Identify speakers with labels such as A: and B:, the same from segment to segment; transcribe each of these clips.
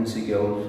A: MCQs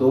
A: 2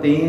A: 3,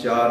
A: 4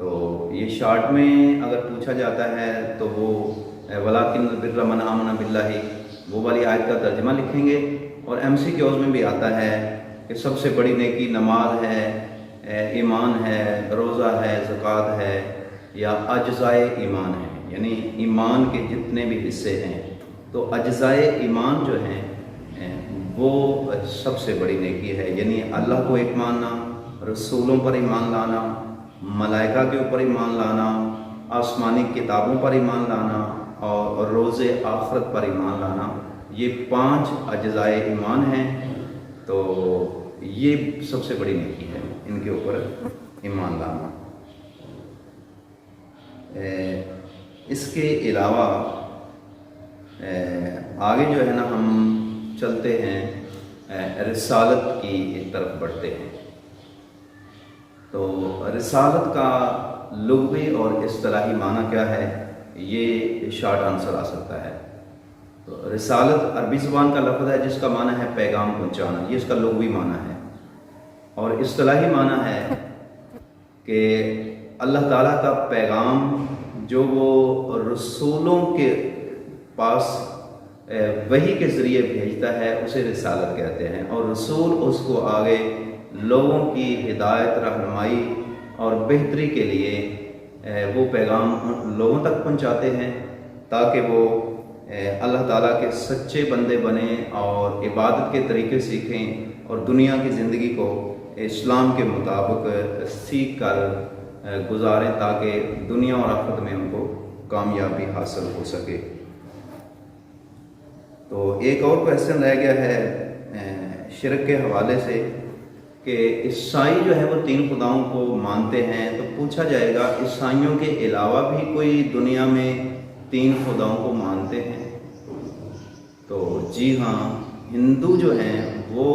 A: تو یہ short میں اگر پوچھا جاتا ہے تو وہ ولاکن البر من آمن باللہ وہ والی آیت کا ترجمہ لکھیں گے، اور ایم سی کیوز میں بھی آتا ہے کہ سب سے بڑی نیکی نماز ہے، ایمان ہے، روزہ ہے، زکوٰۃ ہے، یا اجزائے ایمان ہے، یعنی ایمان کے جتنے بھی حصے ہیں تو اجزائے ایمان جو ہیں وہ سب سے بڑی نیکی ہے، یعنی اللہ کو ایک ماننا، رسولوں پر ایمان لانا، ملائکہ کے اوپر ایمان لانا، آسمانی کتابوں پر ایمان لانا، اور روز آخرت پر ایمان لانا، یہ 5 اجزائے ایمان ہیں۔ تو یہ سب سے بڑی نیکی ہے ان کے اوپر ایمان لانا۔ اس کے علاوہ آگے جو ہے نا ہم چلتے ہیں رسالت کی طرف بڑھتے ہیں۔ تو رسالت کا لغوی اور اصطلاحی معنی کیا ہے، یہ شارٹ آنسر آ سکتا ہے۔ تو رسالت عربی زبان کا لفظ ہے جس کا معنی ہے پیغام پہنچانا، یہ اس کا لغوی معنی ہے، اور اصطلاحی معنی ہے کہ اللہ تعالیٰ کا پیغام جو وہ رسولوں کے پاس وحی کے ذریعے بھیجتا ہے اسے رسالت کہتے ہیں، اور رسول اس کو آگے لوگوں کی ہدایت، رہنمائی اور بہتری کے لیے وہ پیغام لوگوں تک پہنچاتے ہیں تاکہ وہ اللہ تعالیٰ کے سچے بندے بنیں اور عبادت کے طریقے سیکھیں اور دنیا کی زندگی کو اسلام کے مطابق سیکھ کر گزاریں تاکہ دنیا اور آخرت میں ان کو کامیابی حاصل ہو سکے۔ تو ایک اور کویسچن رہ گیا ہے شرک کے حوالے سے کہ عیسائی جو ہے وہ 3 خداؤں کو مانتے ہیں، تو پوچھا جائے گا عیسائیوں کے علاوہ بھی کوئی دنیا میں 3 خداؤں کو مانتے ہیں؟ تو جی ہاں، ہندو جو ہیں وہ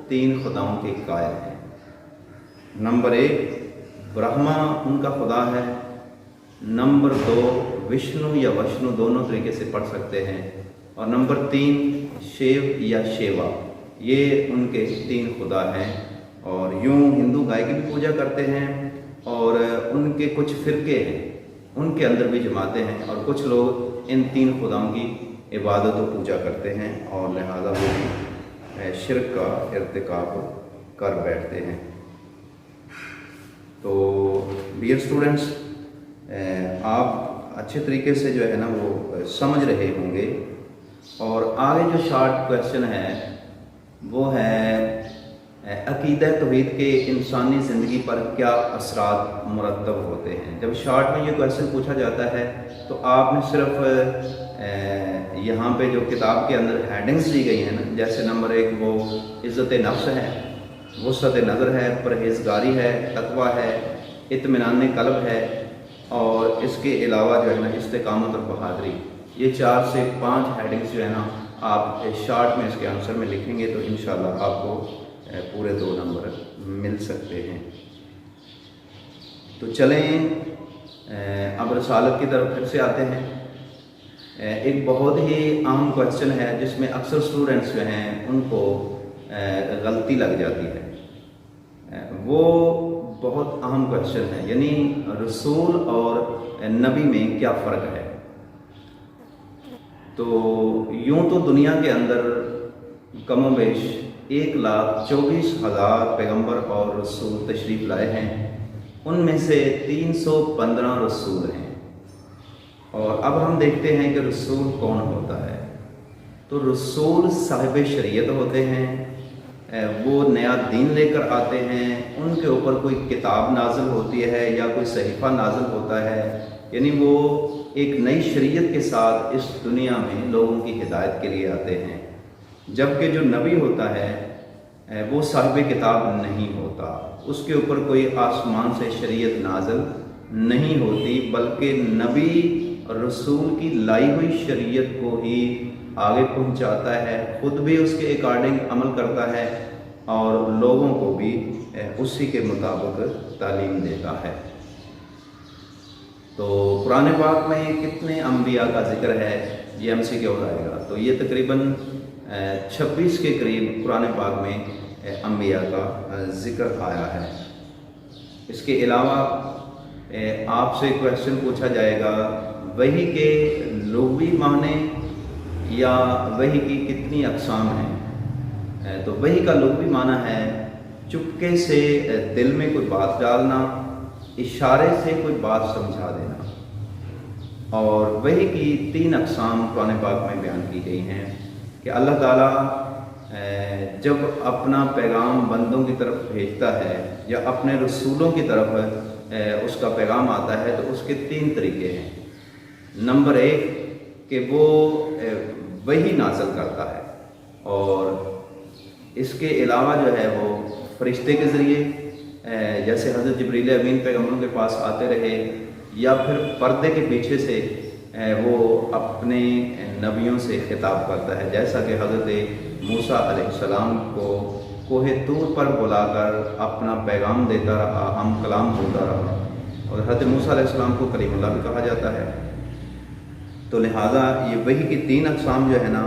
A: 3 خداؤں کے قائل ہیں۔ نمبر 1 برہما ان کا خدا ہے، نمبر 2 وشنو یا وشنو دونوں طریقے سے پڑھ سکتے ہیں، اور نمبر 3 شیو یا شیوا، یہ ان کے 3 خدا ہیں۔ اور یوں ہندو گائے کی بھی پوجا کرتے ہیں، اور ان کے کچھ فرقے ہیں ان کے اندر بھی جماعتیں ہیں، اور کچھ لوگ ان 3 خداؤں کی عبادت و پوجا کرتے ہیں، اور لہذا وہ بھی شرک کا ارتکاب کر بیٹھتے ہیں۔ تو ڈیئر اسٹوڈنٹس، آپ اچھے طریقے سے جو ہے نا وہ سمجھ رہے ہوں گے، اور آگے جو شارٹ کویسچن ہے وہ ہے عقیدہ توحید کے انسانی زندگی پر کیا اثرات مرتب ہوتے ہیں۔ جب شارٹ میں یہ کویسچن پوچھا جاتا ہے تو آپ نے صرف یہاں پہ جو کتاب کے اندر ہیڈنگز دی گئی ہیں نا، جیسے نمبر 1 وہ عزت نفس ہے، وسعت نظر ہے، پرہیزگاری ہے، تقویٰ ہے، اطمینان قلب ہے، اور اس کے علاوہ جو ہے نا استقامت اور بہادری، یہ 4 سے 5 ہیڈنگز جو ہے نا آپ شارٹ میں اس کے آنسر میں لکھیں گے تو انشاءاللہ آپ کو پورے 2 نمبر مل سکتے ہیں۔ تو چلیں اب رسالت کی طرف پھر سے آتے ہیں۔ ایک بہت ہی اہم کویسچن ہے جس میں اکثر اسٹوڈنٹس جو ہیں ان کو غلطی لگ جاتی ہے، وہ بہت اہم کویسچن ہے، یعنی رسول اور نبی میں کیا فرق ہے۔ تو یوں تو دنیا کے اندر کم و بیش 1,24,000 پیغمبر اور رسول تشریف لائے ہیں، ان میں سے 315 رسول ہیں، اور اب ہم دیکھتے ہیں کہ رسول کون ہوتا ہے۔ تو رسول صاحب شریعت ہوتے ہیں، وہ نیا دین لے کر آتے ہیں، ان کے اوپر کوئی کتاب نازل ہوتی ہے یا کوئی صحیفہ نازل ہوتا ہے، یعنی وہ ایک نئی شریعت کے ساتھ اس دنیا میں لوگوں کی ہدایت کے لیے آتے ہیں۔ جبکہ جو نبی ہوتا ہے وہ صاحب کتاب نہیں ہوتا، اس کے اوپر کوئی آسمان سے شریعت نازل نہیں ہوتی، بلکہ نبی رسول کی لائی ہوئی شریعت کو ہی آگے پہنچاتا ہے، خود بھی اس کے اکارڈنگ عمل کرتا ہے اور لوگوں کو بھی اسی کے مطابق تعلیم دیتا ہے۔ تو قرآن پاک میں کتنے انبیاء کا ذکر ہے، یہ ہم سے کیا ہو جائے گا، تو یہ تقریباً 26 کے قریب قرآن پاک میں انبیاء کا ذکر آیا ہے۔ اس کے علاوہ آپ سے کویشچن پوچھا جائے گا وحی کے لغوی معنی یا وحی کی کتنی اقسام ہیں۔ تو وحی کا لغوی معنی ہے چپکے سے دل میں کوئی بات ڈالنا، اشارے سے کوئی بات سمجھا دینا۔ اور وحی کی 3 اقسام قرآن پاک میں بیان کی گئی ہیں کہ اللہ تعالیٰ جب اپنا پیغام بندوں کی طرف بھیجتا ہے یا اپنے رسولوں کی طرف اس کا پیغام آتا ہے تو اس کے 3 طریقے ہیں۔ نمبر 1 کہ وہ وحی نازل کرتا ہے، اور اس کے علاوہ جو ہے وہ فرشتے کے ذریعے جیسے حضرت جبریل امین پیغمبروں کے پاس آتے رہے، یا پھر پردے کے پیچھے سے وہ اپنے نبیوں سے خطاب کرتا ہے، جیسا کہ حضرت موسیٰ علیہ السلام کو کوہ طور پر بلا کر اپنا پیغام دیتا رہا، ہم کلام ہوتا رہا، اور حضرت موسیٰ علیہ السلام کو کلیم اللہ بھی کہا جاتا ہے۔ تو لہٰذا یہ وحی کی 3 اقسام جو ہے نا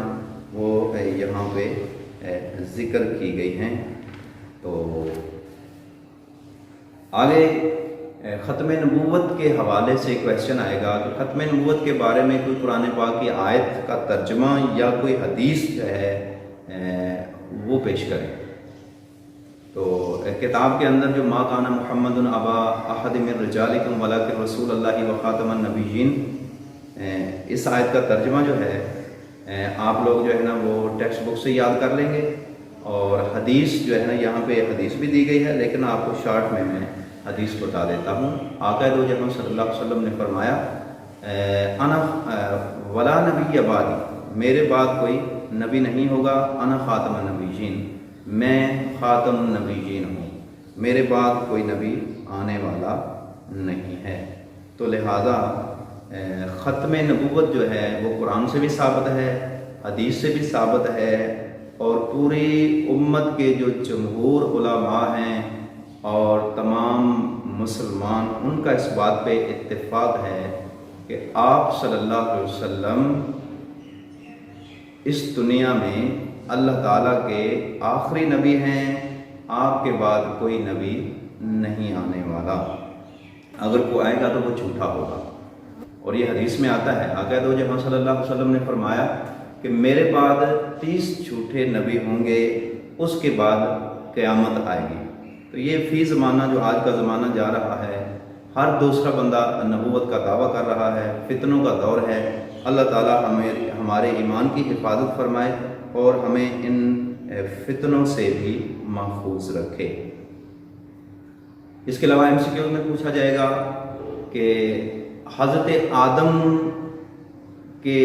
A: وہ یہاں پہ ذکر کی گئی ہیں۔ تو آگے ختم نبوت کے حوالے سے کویشچن آئے گا کہ ختم نبوت کے بارے میں کوئی قرآن پاک کی آیت کا ترجمہ یا کوئی حدیث جو ہے وہ پیش کریں۔ تو کتاب کے اندر جو ما کان محمد ابا احد من رجالکم ولکن رسول اللہ و خاتم النبیین، اس آیت کا ترجمہ جو ہے آپ لوگ جو ہے نا وہ ٹیکسٹ بک سے یاد کر لیں گے، اور حدیث جو ہے نا یہاں پہ حدیث بھی دی گئی ہے، لیکن آپ کو شارٹ میں حدیث بتا دیتا ہوں۔ آقا دو جہاں صلی اللہ علیہ وسلم نے فرمایا انا ولا نبی بعدی، میرے بعد کوئی نبی نہیں ہوگا، انا خاتم النبیین، میں خاتم النبیین ہوں، میرے بعد کوئی نبی آنے والا نہیں ہے۔ تو لہذا ختم نبوت جو ہے وہ قرآن سے بھی ثابت ہے، حدیث سے بھی ثابت ہے، اور پوری امت کے جو جمہور علماء ہیں اور تمام مسلمان، ان کا اس بات پہ اتفاق ہے کہ آپ صلی اللہ علیہ وسلم اس دنیا میں اللہ تعالیٰ کے آخری نبی ہیں، آپ کے بعد کوئی نبی نہیں آنے والا، اگر کوئی آئے گا تو وہ جھوٹا ہوگا۔ اور یہ حدیث میں آتا ہے، آقا دو جہاں صلی اللہ علیہ وسلم نے فرمایا کہ میرے بعد 30 جھوٹے نبی ہوں گے، اس کے بعد قیامت آئے گی۔ تو یہ فی زمانہ جو آج کا زمانہ جا رہا ہے، ہر دوسرا بندہ نبوت کا دعویٰ کر رہا ہے، فتنوں کا دور ہے۔ اللہ تعالیٰ ہمارے ایمان کی حفاظت فرمائے اور ہمیں ان فتنوں سے بھی محفوظ رکھے۔ اس کے علاوہ MCQ میں پوچھا جائے گا کہ حضرت آدم کے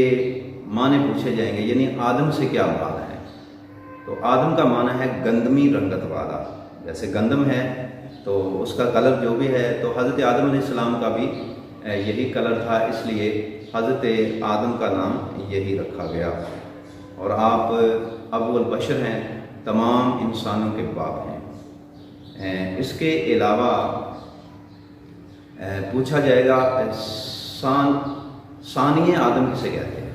A: معنی پوچھے جائیں گے، یعنی آدم سے کیا مراد ہے؟ تو آدم کا معنی ہے گندمی رنگت والا، جیسے گندم ہے تو اس کا کلر جو بھی ہے، تو حضرت آدم علیہ السلام کا بھی یہی کلر تھا، اس لیے حضرت آدم کا نام یہی رکھا گیا، اور آپ ابو البشر ہیں، تمام انسانوں کے باپ ہیں۔ اس کے علاوہ پوچھا جائے گا ثانی آدم کسے کہتے ہیں،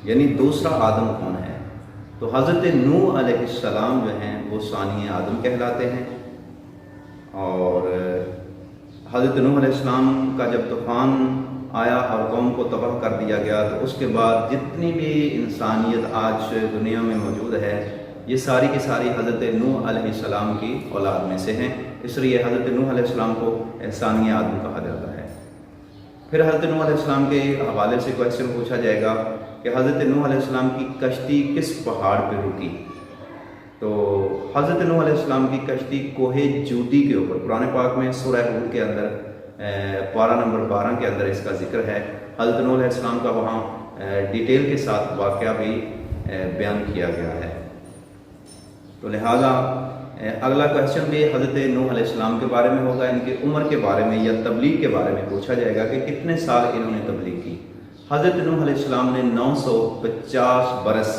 A: یعنی دوسرا آدم کون ہے؟ تو حضرت نوح علیہ السلام جو ہیں وہ ثانی آدم کہلاتے ہیں۔ اور حضرت نوح علیہ السلام کا جب طوفان آیا اور قوم کو تباہ کر دیا گیا، تو اس کے بعد جتنی بھی انسانیت آج دنیا میں موجود ہے، یہ ساری کی ساری حضرت نوح علیہ السلام کی اولاد میں سے ہیں، اس لیے حضرت نوح علیہ السلام کو ثانی آدم کہا جاتا ہے۔ پھر حضرت نوح علیہ السلام کے حوالے سے کویشچن پوچھا جائے گا کہ حضرت نوح علیہ السلام کی کشتی کس پہاڑ پہ رکی؟ تو حضرت نوح علیہ السلام کی کشتی کوہ جودی کے اوپر، قرآن پاک میں سورہ ہود کے اندر پارہ نمبر 12 کے اندر اس کا ذکر ہے۔ حضرت نوح علیہ السلام کا وہاں ڈیٹیل کے ساتھ واقعہ بھی بیان کیا گیا ہے۔ تو لہٰذا اگلا کویشچن بھی حضرت نوح علیہ السلام کے بارے میں ہوگا، ان کی عمر کے بارے میں یا تبلیغ کے بارے میں پوچھا جائے گا کہ کتنے سال انہوں نے تبلیغ کی۔ حضرت نوح علیہ السلام نے 950 برس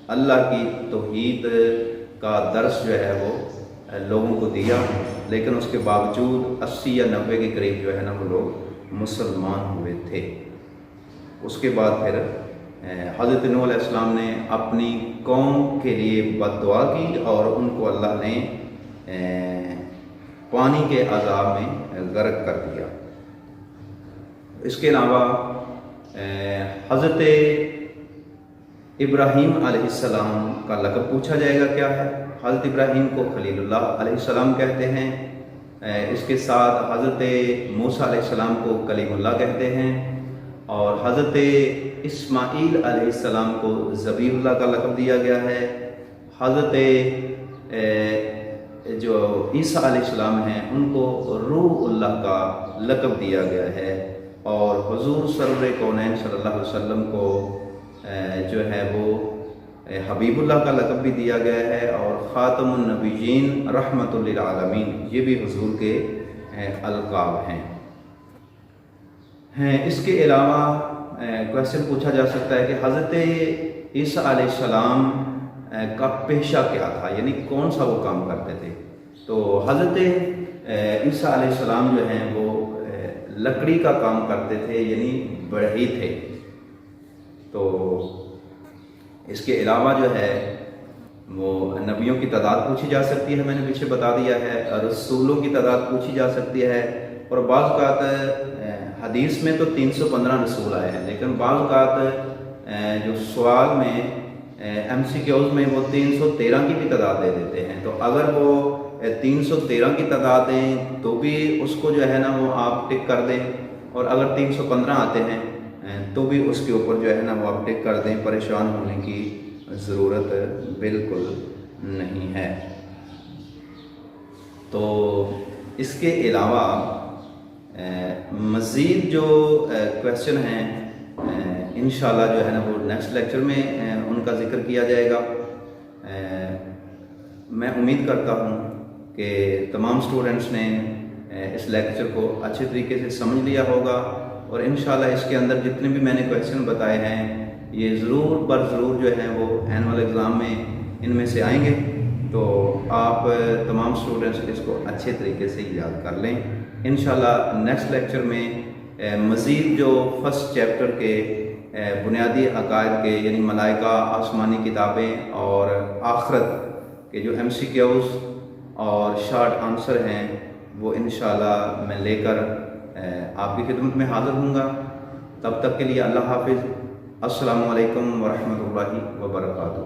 A: اللہ کی توحید کا درس جو ہے وہ لوگوں کو دیا، لیکن اس کے باوجود 80 یا 90 کے قریب جو ہے نا وہ لوگ مسلمان ہوئے تھے۔ اس کے بعد پھر حضرت نوح علیہ السلام نے اپنی قوم کے لیے بد دعا کی اور ان کو اللہ نے پانی کے عذاب میں غرق کر دیا۔ اس کے علاوہ حضرت ابراہیم علیہ السلام کا لقب پوچھا جائے گا کیا ہے. حضرت ابراہیم کو خلیل اللہ علیہ السلام کہتے ہیں. اس کے ساتھ حضرت موسیٰ علیہ السلام کو کلیم اللہ کہتے ہیں، اور حضرت اسماعیل علیہ السلام کو ذبیح اللہ کا لقب دیا گیا ہے. حضرت جو عیسیٰ علیہ السلام ہیں ان کو روح اللہ کا لقب دیا گیا ہے، اور حضور سرور کونین صلی اللہ علیہ وسلم کو جو ہے وہ حبیب اللہ کا لقب بھی دیا گیا ہے، اور خاتم النبیین رحمت للعالمین یہ بھی حضور کے القاب ہیں. اس کے علاوہ کویشچن پوچھا جا سکتا ہے کہ حضرت عیسیٰ علیہ السلام کا پیشہ کیا تھا، یعنی کون سا وہ کام کرتے تھے. تو حضرت عیسیٰ علیہ السلام جو ہیں وہ لکڑی کا کام کرتے تھے، یعنی بڑھئی تھے. تو اس کے علاوہ جو ہے وہ نبیوں کی تعداد پوچھی جا سکتی ہے، میں نے پیچھے بتا دیا ہے. رسولوں کی تعداد پوچھی جا سکتی ہے، اور بعض اوقات حدیث میں تو 315 رسول آئے ہیں، لیکن بعض اوقات جو سوال میں MCQs میں وہ 313 کی بھی تعداد دے دیتے ہیں. تو اگر وہ 313 کی تعداد دیں تو بھی اس کو جو ہے نا وہ آپ ٹک کر دیں، اور اگر 315 آتے ہیں تو بھی اس کے اوپر جو ہے نا وہ آپ ٹک کر دیں. پریشان ہونے کی ضرورت بالکل نہیں ہے. تو اس کے علاوہ مزید جو کویشچن ہیں انشاءاللہ جو ہے نا وہ نیکسٹ لیکچر میں ان کا ذکر کیا جائے گا. میں امید کرتا ہوں کہ تمام سٹوڈنٹس نے اس لیکچر کو اچھے طریقے سے سمجھ لیا ہوگا، اور انشاءاللہ اس کے اندر جتنے بھی میں نے کویشچن بتائے ہیں یہ ضرور بر ضرور جو ہیں وہ اینول ایگزام میں ان میں سے آئیں گے. تو آپ تمام سٹوڈنٹس اس کو اچھے طریقے سے یاد کر لیں. انشاءاللہ نیکسٹ لیکچر میں مزید جو فرسٹ چیپٹر کے بنیادی عقائد کے، یعنی ملائکہ، آسمانی کتابیں اور آخرت کے جو MCQs اور شارٹ آنسر ہیں وہ انشاءاللہ میں لے کر آپ کی خدمت میں حاضر ہوں گا. تب تک کے لیے اللہ حافظ. السلام علیکم ورحمۃ اللہ وبرکاتہ.